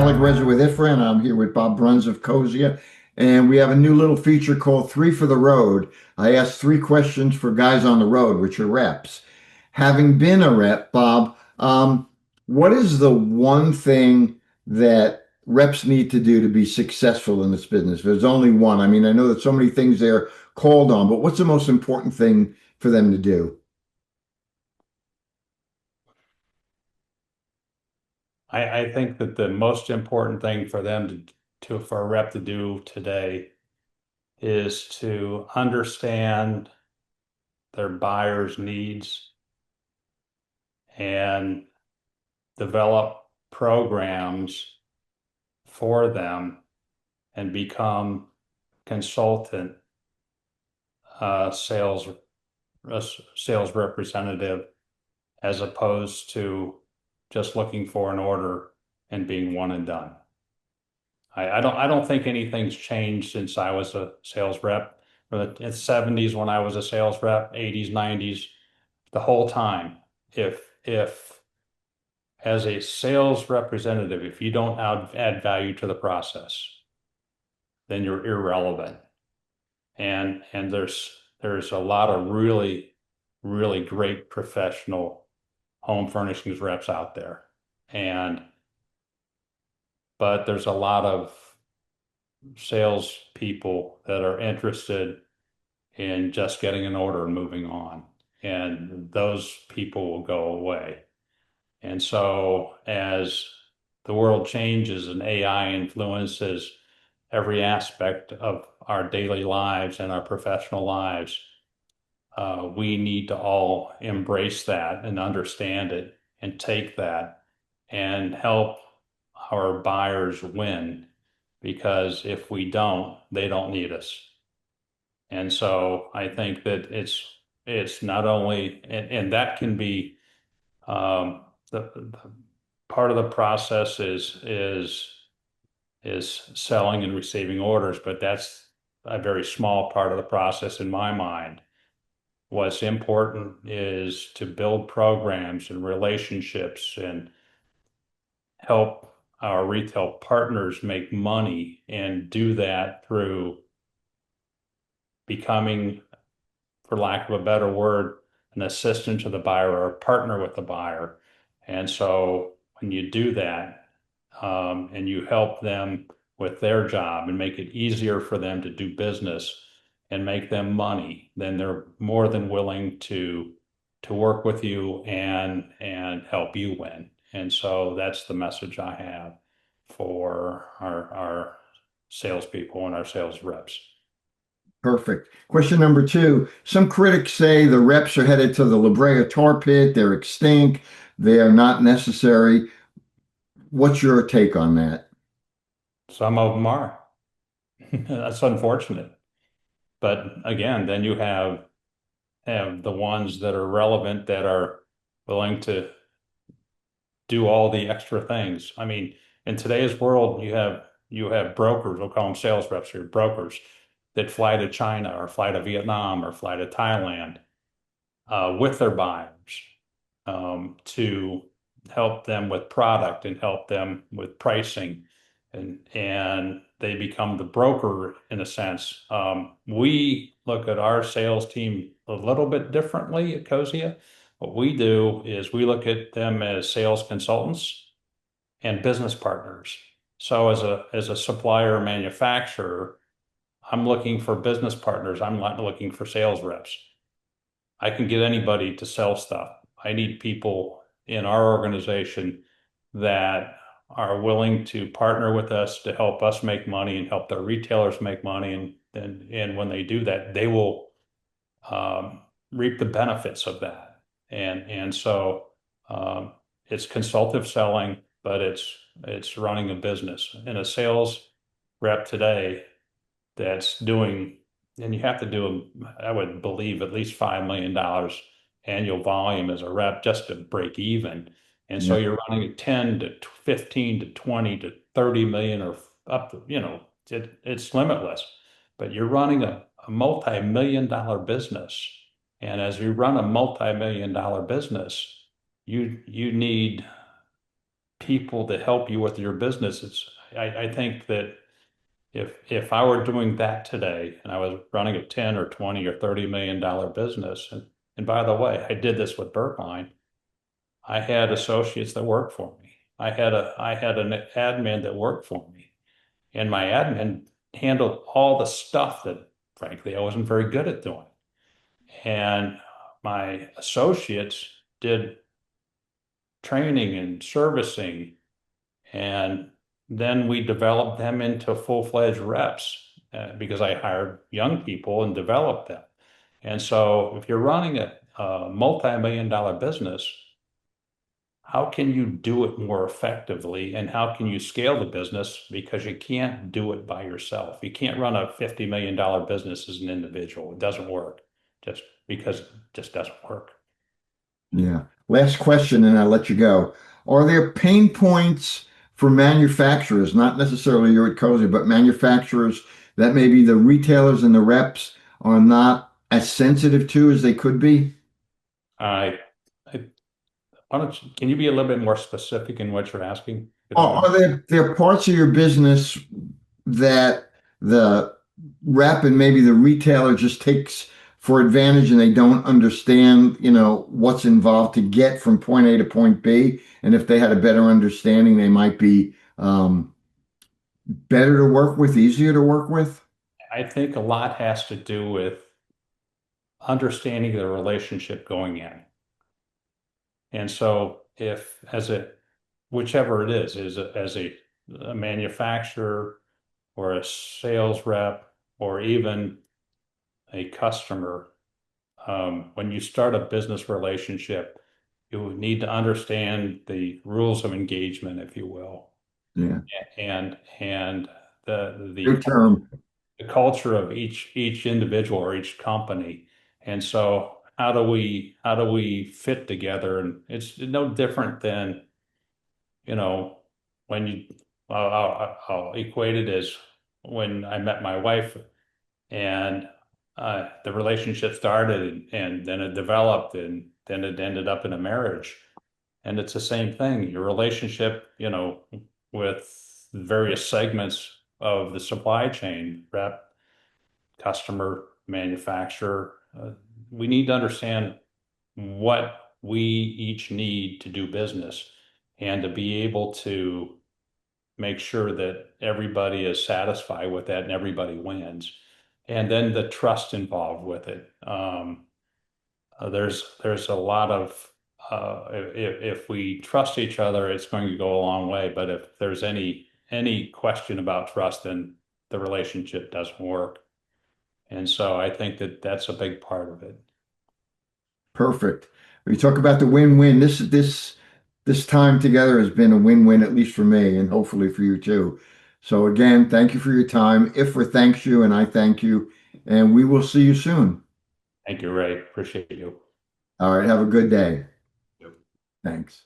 Allegrezza with IFRA, and I'm here with Bob Bruns of Cosia. And we have a new little feature called Three for the Road. I asked three questions for guys on the road, which are reps. Having been a rep, Bob, what is the one thing that reps need to do to be successful in this business? There's only one. I mean, I know that so many things they're called on, but what's the most important thing for them to do? I think that the most important thing for them for a rep to do today is to understand their buyer's needs and develop programs for them and become consultant sales sales representative as opposed to just looking for an order and being one and done. I don't think anything's changed since I was a sales rep. In the 70s when I was a sales rep, 80s, 90s, the whole time. If as a sales representative, if you don't add value to the process, then you're irrelevant. And there's a lot of really great professional home furnishings reps out there. And but there's a lot of sales people that are interested in just getting an order and moving on. And those people will go away. And so as the world changes and AI influences every aspect of our daily lives and our professional lives, we need to all embrace that and understand it and take that and help our buyers win, because if we don't, they don't need us. And so I think that it's not only and that can be the part of the process is selling and receiving orders, but that's a very small part of the process in my mind. What's important is to build programs and relationships and help our retail partners make money, and do that through becoming, for lack of a better word, an assistant to the buyer or a partner with the buyer. And so when you do that, and you help them with their job and make it easier for them to do business and make them money, then they're more than willing to work with you and help you win. And so that's the message I have for our salespeople and our sales reps. Perfect. Question number two. Some critics say the reps are headed to the La Brea tar pit. They're extinct. They are not necessary. What's your take on that? Some of them are. That's unfortunate. But again, then you have the ones that are relevant, that are willing to do all the extra things. I mean, in today's world, you have brokers, we'll call them sales reps or brokers, that fly to China or fly to Vietnam or fly to Thailand with their buyers, to help them with product and help them with pricing, and they become the broker in a sense. We look at our sales team a little bit differently at Cosia. What we do is we look at them as sales consultants and business partners. So as a supplier or manufacturer, I'm looking for business partners. I'm not looking for sales reps. I can get anybody to sell stuff. I need people in our organization that are willing to partner with us to help us make money and help their retailers make money. And when they do that, they will reap the benefits of that. And so it's consultative selling, but it's running a business. And a sales rep today that's doing, and you have to do, I would believe, at least $5 million annual volume as a rep just to break even. And so Yeah. you're running 10 to 15 to 20 to 30 million, or up to, it's limitless. But you're running a multi-million dollar business. And as you run a multi-million dollar business, you need people to help you with your business. I think that if I were doing that today and I was running a 10 or 20 or $30 million business, and by the way, I did this with Berkline. I had associates that worked for me. I had an admin that worked for me, and my admin handled all the stuff that frankly I wasn't very good at doing. And my associates did training and servicing, and then we developed them into full-fledged reps because I hired young people and developed them. And so if you're running a multi-million-dollar business, how can you do it more effectively and how can you scale the business? Because you can't do it by yourself. You can't run a $50 million business as an individual. It doesn't work just because it just doesn't work. Yeah. Last question, and I'll let you go. Are there pain points for manufacturers, not necessarily you at Cozy, but manufacturers that maybe the retailers and the reps are not as sensitive to as they could be? I, I why don't you, can you be a little bit more specific in what you're asking, if you don't Are mind? there parts of your business that the rep and maybe the retailer just takes for advantage and they don't understand, what's involved to get from point A to point B? And if they had a better understanding, they might be better to work with, easier to work with? I think a lot has to do with understanding the relationship going in. And so if as a whichever it is as a manufacturer or a sales rep or even a customer, when you start a business relationship, you need to understand the rules of engagement, if you will, Yeah, and good term. the culture of each individual or each company. And so how do we fit together? And it's no different than, you know, when you I'll equate it as when I met my wife and the relationship started and then it developed and then it ended up in a marriage. And it's the same thing. Your relationship, with various segments of the supply chain, rep, customer, manufacturer, we need to understand what we each need to do business and to be able to make sure that everybody is satisfied with that and everybody wins. And then the trust involved with it. There's a lot of if we trust each other, it's going to go a long way. But if there's any question about trust, then the relationship doesn't work. And so I think that that's a big part of it. Perfect. We talk about the win-win. This time together has been a win-win, at least for me, and hopefully for you too. So again, thank you for your time. Ifra thanks you, and I thank you, and we will see you soon. Thank you, Ray. Appreciate you. All right, have a good day. Thanks.